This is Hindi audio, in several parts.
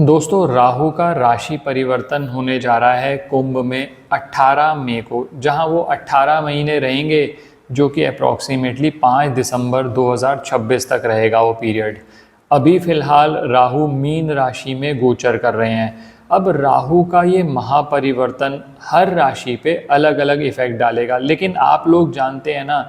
दोस्तों, राहु का राशि परिवर्तन होने जा रहा है कुंभ में 18 मई को, जहां वो 18 महीने रहेंगे, जो कि अप्रॉक्सीमेटली 5 दिसंबर 2026 तक रहेगा वो पीरियड। अभी फ़िलहाल राहु मीन राशि में गोचर कर रहे हैं। अब राहु का ये महापरिवर्तन हर राशि पे अलग अलग इफ़ेक्ट डालेगा, लेकिन आप लोग जानते हैं ना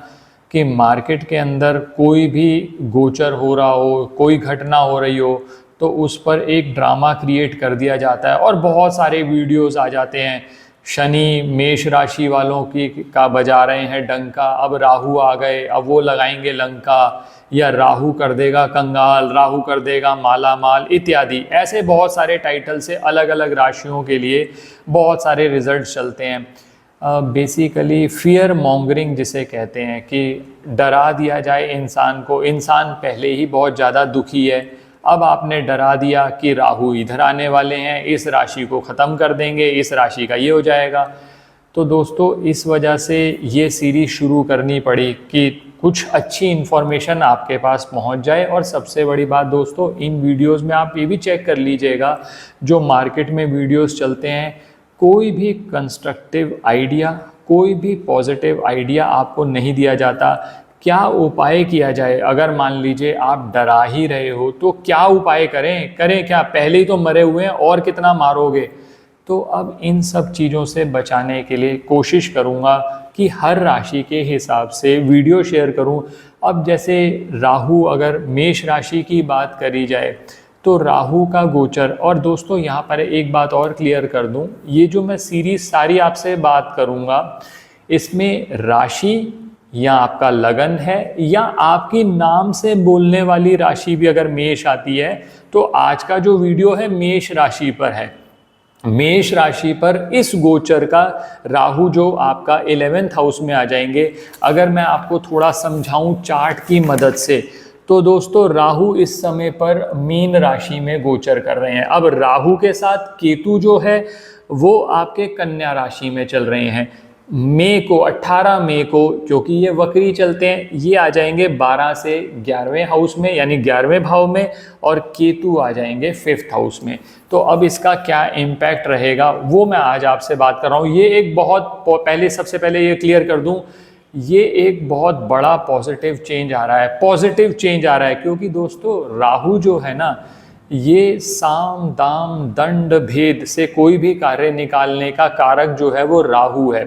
कि मार्केट के अंदर कोई भी गोचर हो रहा हो, कोई घटना हो रही हो, तो उस पर एक ड्रामा क्रिएट कर दिया जाता है और बहुत सारे वीडियोस आ जाते हैं। शनि मेष राशि वालों की का बजा रहे हैं डंका, अब राहु आ गए, अब वो लगाएंगे लंका, या राहु कर देगा कंगाल, राहु कर देगा माला माल इत्यादि। ऐसे बहुत सारे टाइटल से अलग अलग राशियों के लिए बहुत सारे रिजल्ट चलते हैं। बेसिकली फियर मॉन्गरिंग जिसे कहते हैं, कि डरा दिया जाए इंसान को। इंसान पहले ही बहुत ज़्यादा दुखी है, अब आपने डरा दिया कि राहु इधर आने वाले हैं, इस राशि को ख़त्म कर देंगे, इस राशि का ये हो जाएगा। तो दोस्तों, इस वजह से ये सीरीज़ शुरू करनी पड़ी कि कुछ अच्छी इन्फॉर्मेशन आपके पास पहुंच जाए। और सबसे बड़ी बात दोस्तों, इन वीडियोस में आप ये भी चेक कर लीजिएगा, जो मार्केट में वीडियोस चलते हैं, कोई भी कंस्ट्रक्टिव आइडिया, कोई भी पॉजिटिव आइडिया आपको नहीं दिया जाता। क्या उपाय किया जाए? अगर मान लीजिए आप डरा ही रहे हो तो क्या उपाय करें क्या? पहले ही तो मरे हुए हैं और कितना मारोगे? तो अब इन सब चीज़ों से बचाने के लिए कोशिश करूँगा कि हर राशि के हिसाब से वीडियो शेयर करूँ। अब जैसे राहु, अगर मेष राशि की बात करी जाए तो राहु का गोचर, और दोस्तों यहाँ पर एक बात और क्लियर कर दूँ, ये जो मैं सीरीज सारी आपसे बात करूँगा, इसमें राशि या आपका लगन है या आपकी नाम से बोलने वाली राशि भी अगर मेष आती है, तो आज का जो वीडियो है मेष राशि पर है। मेष राशि पर इस गोचर का राहु जो आपका 11th हाउस में आ जाएंगे। अगर मैं आपको थोड़ा समझाऊं चार्ट की मदद से, तो दोस्तों राहु इस समय पर मीन राशि में गोचर कर रहे हैं। अब राहु के साथ केतु जो है वो आपके कन्या राशि में चल रहे हैं। मई को, 18 मई को, क्योंकि ये वक्री चलते हैं, ये आ जाएंगे 12 से 11वें हाउस में, यानी 11वें भाव में, और केतु आ जाएंगे 5th हाउस में। तो अब इसका क्या इम्पैक्ट रहेगा वो मैं आज आपसे बात कर रहा हूँ। ये एक बहुत सबसे पहले ये क्लियर कर दूँ, ये एक बहुत बड़ा पॉजिटिव चेंज आ रहा है, पॉजिटिव चेंज आ रहा है, क्योंकि दोस्तों राहु जो है ना, ये साम दाम दंड भेद से कोई भी कार्य निकालने का कारक जो है वो राहु है।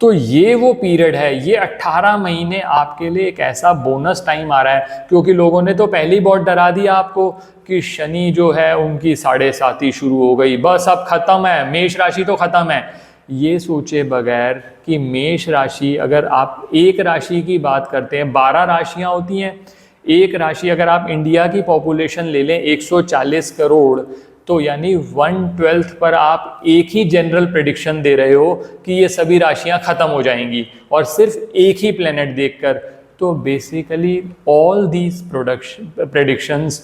तो ये वो पीरियड है, ये 18 महीने आपके लिए एक ऐसा बोनस टाइम आ रहा है, क्योंकि लोगों ने तो पहले ही बहुत डरा दिया आपको कि शनि जो है उनकी 7.5 शुरू हो गई, बस अब खत्म है, मेष राशि तो खत्म है। ये सोचे बगैर कि मेष राशि, अगर आप एक राशि की बात करते हैं, 12 राशियां होती हैं, एक राशि अगर आप इंडिया की पॉपुलेशन ले लें 140 करोड़, तो यानी 1/12 पर आप एक ही जनरल प्रेडिक्शन दे रहे हो कि ये सभी राशियां खत्म हो जाएंगी, और सिर्फ एक ही प्लेनेट देखकर। तो basically all these predictions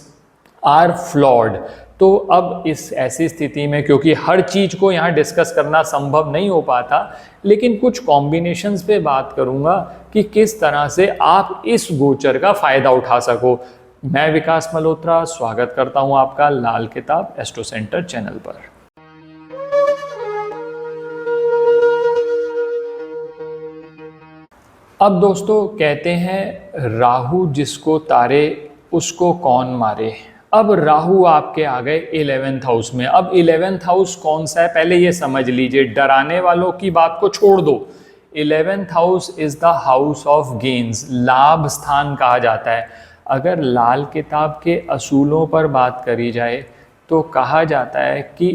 are flawed. तो अब इस ऐसी स्थिति में, क्योंकि हर चीज़ को यहाँ डिस्कस करना संभव नहीं हो पाता, लेकिन कुछ कॉम्बिनेशंस पे बात करूँगा कि किस तरह से आप इस गोचर का फ़ायदा उठा सको। मैं विकास मल्होत्रा स्वागत करता हूँ आपका लाल किताब एस्ट्रो सेंटर चैनल पर। अब दोस्तों कहते हैं राहु जिसको तारे उसको कौन मारे। अब राहु आपके आ गए 11th हाउस में। अब 11th हाउस कौन सा है पहले ये समझ लीजिए, डराने वालों की बात को छोड़ दो। 11th house is the house of gains, लाभ स्थान कहा जाता है। अगर लाल किताब के असूलों पर बात करी जाए तो कहा जाता है कि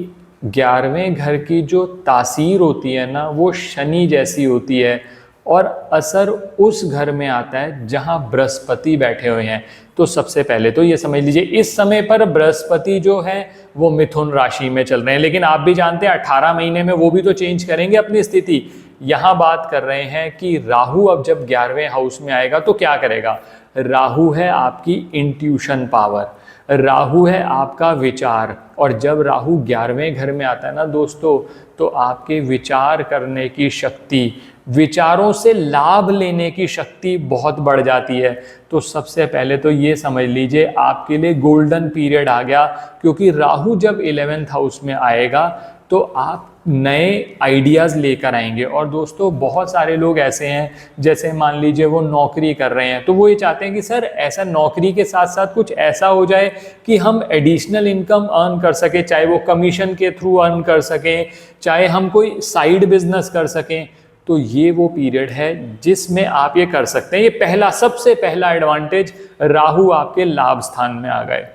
11वें घर की जो तासीर होती है ना, वो शनि जैसी होती है, और असर उस घर में आता है जहां बृहस्पति बैठे हुए हैं। तो सबसे पहले तो ये समझ लीजिए, इस समय पर बृहस्पति जो है वो मिथुन राशि में चल रहे हैं, लेकिन आप भी जानते हैं 18 महीने में वो भी तो चेंज करेंगे अपनी स्थिति। यहाँ बात कर रहे हैं कि राहु अब जब 11वें हाउस में आएगा तो क्या करेगा। राहु है आपकी इंट्यूशन पावर, राहु है आपका विचार, और जब राहु 11वें घर में आता है ना दोस्तों, तो आपके विचार करने की शक्ति, विचारों से लाभ लेने की शक्ति बहुत बढ़ जाती है। तो सबसे पहले तो ये समझ लीजिए आपके लिए गोल्डन पीरियड आ गया, क्योंकि राहु जब 11th हाउस में आएगा तो आप नए आइडियाज़ लेकर आएंगे। और दोस्तों बहुत सारे लोग ऐसे हैं, जैसे मान लीजिए वो नौकरी कर रहे हैं, तो वो ये चाहते हैं कि सर ऐसा नौकरी के साथ साथ कुछ ऐसा हो जाए कि हम एडिशनल इनकम अर्न कर सकें, चाहे वो कमीशन के थ्रू अर्न कर सकें, चाहे हम कोई साइड बिजनेस कर सकें। तो ये वो पीरियड है जिसमें आप ये कर सकते हैं। ये पहला, सबसे पहला एडवांटेज, राहु आपके लाभ स्थान में आ गए।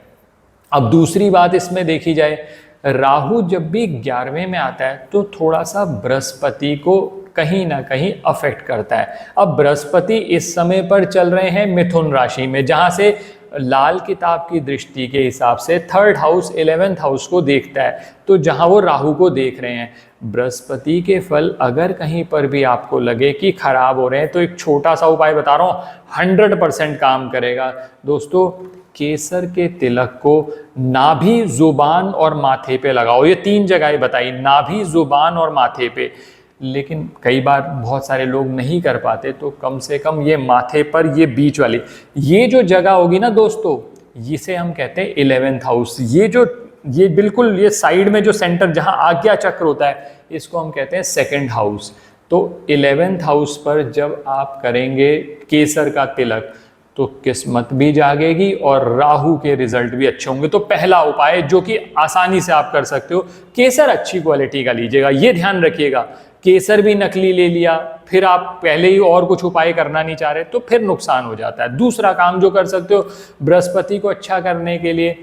अब दूसरी बात इसमें देखी जाए, राहु जब भी 11वें में आता है तो थोड़ा सा बृहस्पति को कहीं ना कहीं अफेक्ट करता है। अब बृहस्पति इस समय पर चल रहे हैं मिथुन राशि में, जहां से लाल किताब की दृष्टि के हिसाब से 3rd हाउस 11th हाउस को देखता है, तो जहां वो राहु को देख रहे हैं। बृहस्पति के फल अगर कहीं पर भी आपको लगे कि खराब हो रहे हैं, तो एक छोटा सा उपाय बता रहा हूं, 100% काम करेगा। दोस्तों केसर के तिलक को नाभि, जुबान और माथे पे लगाओ। ये 3 जगह बताई, नाभि, जुबान और माथे पे। लेकिन कई बार बहुत सारे लोग नहीं कर पाते, तो कम से कम ये माथे पर, ये बीच वाली, ये जो जगह होगी ना दोस्तों, इसे हम कहते हैं 11th हाउस। ये बिल्कुल ये साइड में जो सेंटर जहां आज्ञा चक्र होता है, इसको हम कहते हैं 2nd हाउस। तो 11th हाउस पर जब आप करेंगे केसर का तिलक तो किस्मत भी जागेगी और राहु के रिजल्ट भी अच्छे होंगे। तो पहला उपाय जो कि आसानी से आप कर सकते हो, केसर अच्छी क्वालिटी का लीजिएगा। ये ध्यान रखिएगा, केसर भी नकली ले लिया, फिर आप पहले ही और कुछ उपाय करना नहीं चाह रहे, तो फिर नुकसान हो जाता है। दूसरा काम जो कर सकते हो, बृहस्पति को अच्छा करने के लिए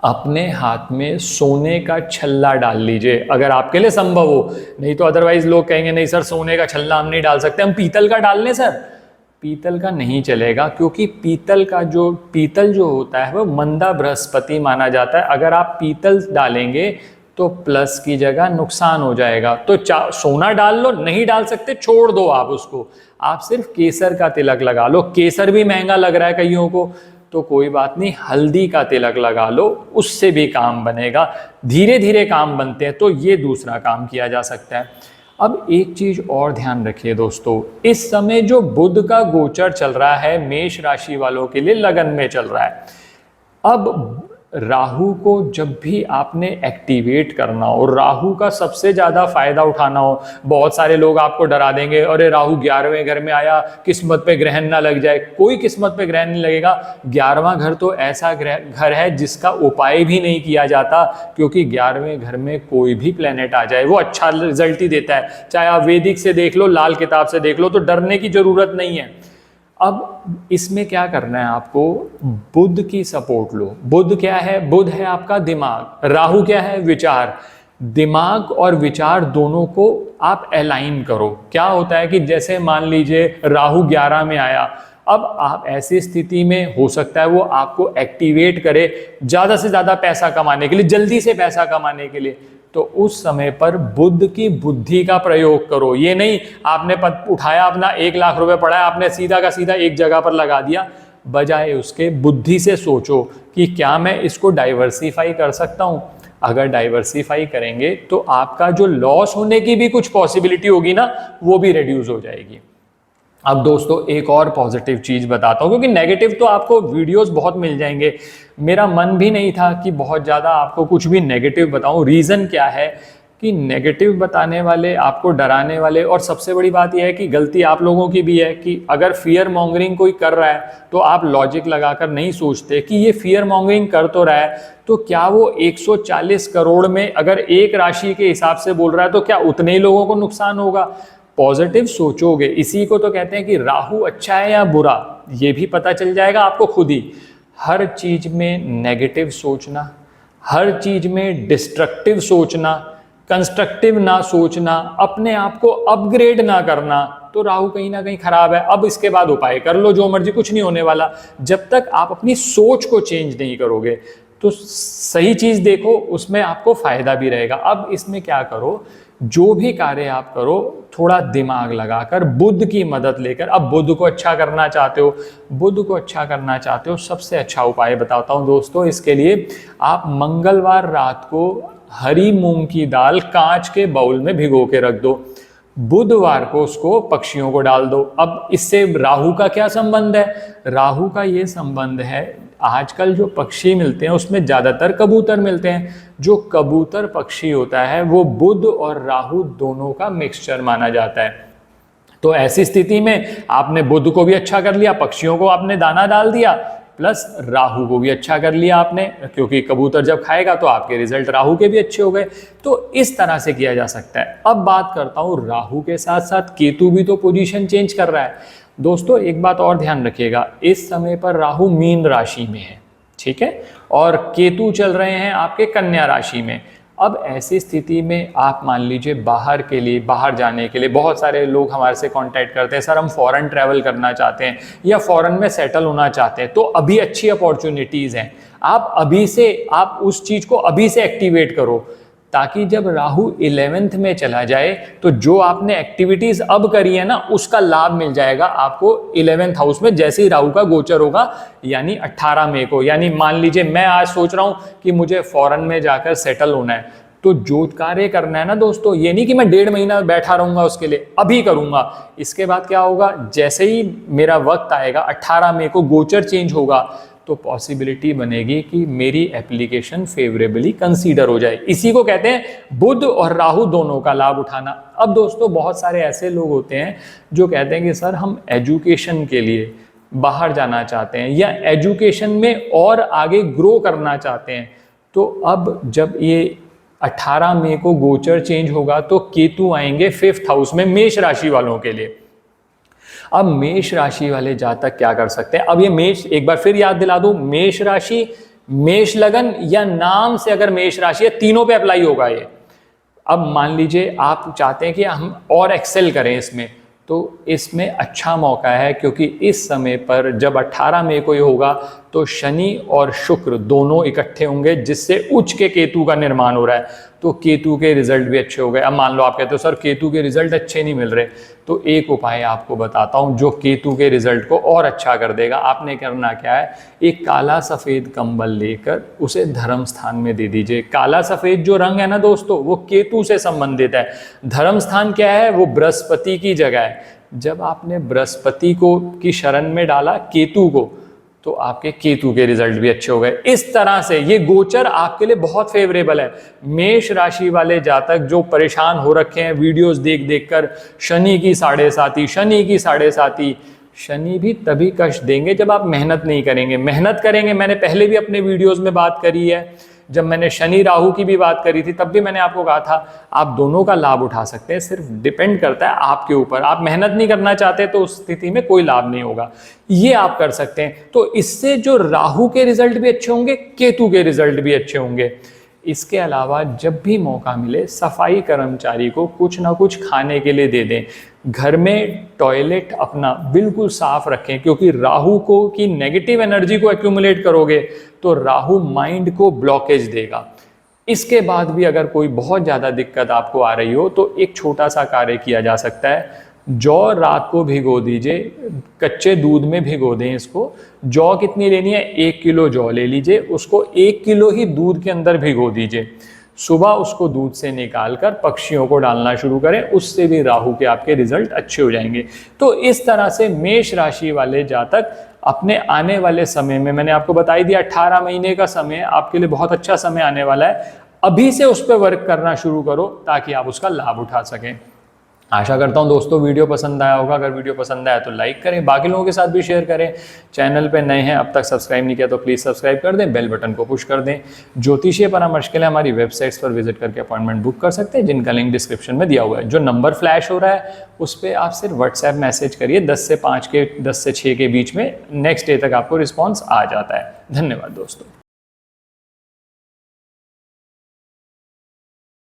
अपने हाथ में सोने का छल्ला डाल लीजिए, अगर आपके लिए संभव हो। नहीं तो अदरवाइज लोग कहेंगे नहीं सर सोने का छल्ला हम नहीं डाल सकते, हम पीतल का डाल लें। सर पीतल का नहीं चलेगा, क्योंकि पीतल जो होता है वो मंदा बृहस्पति माना जाता है। अगर आप पीतल डालेंगे तो प्लस की जगह नुकसान हो जाएगा। तो सोना डाल लो, नहीं डाल सकते छोड़ दो आप उसको, आप सिर्फ केसर का तिलक लगा लो। केसर भी महंगा लग रहा है कईयों को, तो कोई बात नहीं, हल्दी का तिलक लगा लो, उससे भी काम बनेगा। धीरे धीरे काम बनते हैं, तो ये दूसरा काम किया जा सकता है। अब एक चीज और ध्यान रखिए दोस्तों, इस समय जो बुध का गोचर चल रहा है मेष राशि वालों के लिए लगन में चल रहा है। अब राहु को जब भी आपने एक्टिवेट करना हो, राहु का सबसे ज्यादा फायदा उठाना हो, बहुत सारे लोग आपको डरा देंगे, अरे राहु 11वें घर में आया, किस्मत पे ग्रहण ना लग जाए। कोई किस्मत पे ग्रहण नहीं लगेगा। 11वां घर तो ऐसा घर है जिसका उपाय भी नहीं किया जाता, क्योंकि 11वें घर में कोई भी प्लेनेट आ जाए वो अच्छा रिजल्ट ही देता है। चाहे आप वैदिक से देख लो, लाल किताब से देख लो, तो डरने की जरूरत नहीं है। अब इसमें क्या करना है आपको, बुध की सपोर्ट लो। बुध क्या है? बुध है आपका दिमाग, राहु क्या है? विचार। दिमाग और विचार दोनों को आप अलाइन करो। क्या होता है कि जैसे मान लीजिए राहु 11 में आया, अब आप ऐसी स्थिति में हो सकता है वो आपको एक्टिवेट करे ज्यादा से ज्यादा पैसा कमाने के लिए, जल्दी से पैसा कमाने के लिए। तो उस समय पर बुध की बुद्धि का प्रयोग करो। ये नहीं आपने उठाया अपना 1 लाख रुपए पड़ा है, आपने सीधा का सीधा एक जगह पर लगा दिया। बजाय उसके बुद्धि से सोचो कि क्या मैं इसको डाइवर्सिफाई कर सकता हूं। अगर डाइवर्सिफाई करेंगे तो आपका जो लॉस होने की भी कुछ पॉसिबिलिटी होगी ना, वो भी रिड्यूस हो जाएगी। अब दोस्तों एक और पॉजिटिव चीज बताता हूं, क्योंकि नेगेटिव तो आपको वीडियोस बहुत मिल जाएंगे। मेरा मन भी नहीं था कि बहुत ज़्यादा आपको कुछ भी नेगेटिव बताऊं। रीज़न क्या है कि नेगेटिव बताने वाले, आपको डराने वाले, और सबसे बड़ी बात यह है कि गलती आप लोगों की भी है कि अगर फियर मॉन्गरिंग कोई कर रहा है तो आप लॉजिक लगाकर नहीं सोचते कि ये फियर मॉन्गरिंग कर तो रहा है, तो क्या वो 140 करोड़ में अगर एक राशि के हिसाब से बोल रहा है तो क्या उतने ही लोगों को नुकसान होगा? पॉजिटिव सोचोगे, इसी को तो कहते हैं कि राहु अच्छा है या बुरा, ये भी पता चल जाएगा आपको खुद ही। हर चीज में नेगेटिव सोचना, हर चीज में डिस्ट्रक्टिव सोचना, कंस्ट्रक्टिव ना सोचना, अपने आप को अपग्रेड ना करना, तो राहु कहीं ना कहीं खराब है। अब इसके बाद उपाय कर लो जो मर्जी, कुछ नहीं होने वाला। जब तक आप अपनी सोच को चेंज नहीं करोगे तो सही चीज देखो, उसमें आपको फायदा भी रहेगा। अब इसमें क्या करो, जो भी कार्य आप करो थोड़ा दिमाग लगाकर, बुध की मदद लेकर। अब बुध को अच्छा करना चाहते हो, बुध को अच्छा करना चाहते हो, सबसे अच्छा उपाय बताता हूं दोस्तों। इसके लिए आप मंगलवार रात को हरी मूंग की दाल कांच के बाउल में भिगो के रख दो। बुधवार को उसको पक्षियों को डाल दो। अब इससे राहु का क्या संबंध है? राहु का ये संबंध है, आजकल जो पक्षी मिलते हैं उसमें ज़्यादातर कबूतर मिलते हैं। जो कबूतर पक्षी होता है वो बुध और राहु दोनों का मिक्सचर माना जाता है। तो ऐसी स्थिति में आपने बुध को भी अच्छा कर लिया, पक्षियों को आपने दाना डाल दिया, प्लस राहु को भी अच्छा कर लिया आपने, क्योंकि कबूतर जब खाएगा तो आपके रिजल्ट राहु के भी अच्छे हो गए। तो इस तरह से किया जा सकता है। अब बात करता हूँ राहु के साथ साथ केतु भी तो पोजीशन चेंज कर रहा है। दोस्तों एक बात और ध्यान रखिएगा, इस समय पर राहु मीन राशि में है, ठीक है, और केतु चल रहे हैं आपके कन्या राशि में। अब ऐसी स्थिति में आप मान लीजिए बाहर जाने के लिए बहुत सारे लोग हमारे से कांटेक्ट करते हैं, सर हम फॉरेन ट्रैवल करना चाहते हैं या फॉरेन में सेटल होना चाहते हैं, तो अभी अच्छी अपॉर्चुनिटीज़ हैं। आप उस चीज़ को अभी से एक्टिवेट करो, ताकि जब राहु 11th में चला जाए तो जो आपने एक्टिविटीज अब करी है ना उसका लाभ मिल जाएगा आपको 11th हाउस में, जैसे ही राहु का गोचर होगा, यानी 18 मई को। यानी मान लीजिए मैं आज सोच रहा हूं कि मुझे फॉरेन में जाकर सेटल होना है, तो जो कार्य करना है ना दोस्तों, ये नहीं कि मैं 1.5 महीना बैठा रहूंगा उसके लिए, अभी करूंगा। इसके बाद क्या होगा, जैसे ही मेरा वक्त आएगा 18 मई को गोचर चेंज होगा, तो पॉसिबिलिटी बनेगी कि मेरी एप्लीकेशन फेवरेबली कंसीडर हो जाए। इसी को कहते हैं बुध और राहु दोनों का लाभ उठाना। अब दोस्तों बहुत सारे ऐसे लोग होते हैं जो कहते हैं कि सर हम एजुकेशन के लिए बाहर जाना चाहते हैं या एजुकेशन में और आगे ग्रो करना चाहते हैं। तो अब जब ये 18 मई को गोचर चेंज होगा तो केतु आएंगे 5th हाउस में मेष राशि वालों के लिए। अब मेष राशि वाले जातक क्या कर सकते हैं? अब ये मेष, एक बार फिर याद दिला दूं, मेष राशि, मेष लगन या नाम से अगर मेष राशि है, तीनों पे अप्लाई होगा ये। अब मान लीजिए आप चाहते हैं कि हम और एक्सेल करें इसमें, तो इसमें अच्छा मौका है, क्योंकि इस समय पर जब 18 मई को ये होगा तो शनि और शुक्र दोनों इकट्ठे होंगे, जिससे उच्च के केतु का निर्माण हो रहा है। तो केतु के रिजल्ट भी अच्छे हो गए। अब मान लो आप कहते हो सर केतु के रिजल्ट अच्छे नहीं मिल रहे, तो एक उपाय आपको बताता हूं जो केतु के रिजल्ट को और अच्छा कर देगा। आपने करना क्या है, एक काला सफ़ेद कंबल लेकर उसे धर्म स्थान में दे दीजिए। काला सफ़ेद जो रंग है ना दोस्तों, वो केतु से संबंधित है। धर्म स्थान क्या है, वो बृहस्पति की जगह है। जब आपने बृहस्पति को की शरण में डाला केतु को, तो आपके केतु के रिजल्ट भी अच्छे हो गए। इस तरह से ये गोचर आपके लिए बहुत फेवरेबल है। मेष राशि वाले जातक जो परेशान हो रखे हैं वीडियोस देख देख कर, शनि की 7.5, शनि भी तभी कष्ट देंगे जब आप मेहनत नहीं करेंगे। मेहनत करेंगे, मैंने पहले भी अपने वीडियोस में बात करी है, जब मैंने शनि राहु की भी बात करी थी तब भी मैंने आपको कहा था आप दोनों का लाभ उठा सकते हैं। सिर्फ डिपेंड करता है आपके ऊपर। आप मेहनत नहीं करना चाहते तो उस स्थिति में कोई लाभ नहीं होगा। ये आप कर सकते हैं। तो इससे जो राहु के रिजल्ट भी अच्छे होंगे, केतु के रिजल्ट भी अच्छे होंगे। इसके अलावा जब भी मौका मिले सफाई कर्मचारी को कुछ ना कुछ खाने के लिए दे दें। घर में टॉयलेट अपना बिल्कुल साफ रखें, क्योंकि राहु को की नेगेटिव एनर्जी को एक्यूमुलेट करोगे तो राहु माइंड को ब्लॉकेज देगा। इसके बाद भी अगर कोई बहुत ज़्यादा दिक्कत आपको आ रही हो तो एक छोटा सा कार्य किया जा सकता है। जौ रात को भिगो दीजिए, कच्चे दूध में भिगो दें इसको। जौ कितनी लेनी है, 1 किलो जौ ले लीजिए, उसको 1 किलो ही दूध के अंदर भिगो दीजिए। सुबह उसको दूध से निकालकर पक्षियों को डालना शुरू करें, उससे भी राहु के आपके रिजल्ट अच्छे हो जाएंगे। तो इस तरह से मेष राशि वाले जातक अपने आने वाले समय में, मैंने आपको बताई दिया 18 महीने का समय आपके लिए बहुत अच्छा समय आने वाला है। अभी से उस पर वर्क करना शुरू करो ताकि आप उसका लाभ उठा सकें। आशा करता हूं दोस्तों वीडियो पसंद आया होगा। अगर वीडियो पसंद आया तो लाइक करें, बाकी लोगों के साथ भी शेयर करें। चैनल पे नए हैं, अब तक सब्सक्राइब नहीं किया तो प्लीज़ सब्सक्राइब कर दें, बेल बटन को पुश कर दें। ज्योतिषीय परामर्श के लिए हमारी वेबसाइट्स पर विजिट करके अपॉइंटमेंट बुक कर सकते हैं, जिनका लिंक डिस्क्रिप्शन में दिया हुआ है। जो नंबर फ्लैश हो रहा है उस पर आप सिर्फ व्हाट्सएप मैसेज करिए, 10 से 6 के बीच में, नेक्स्ट डे तक आपको रिस्पॉन्स आ जाता है। धन्यवाद दोस्तों।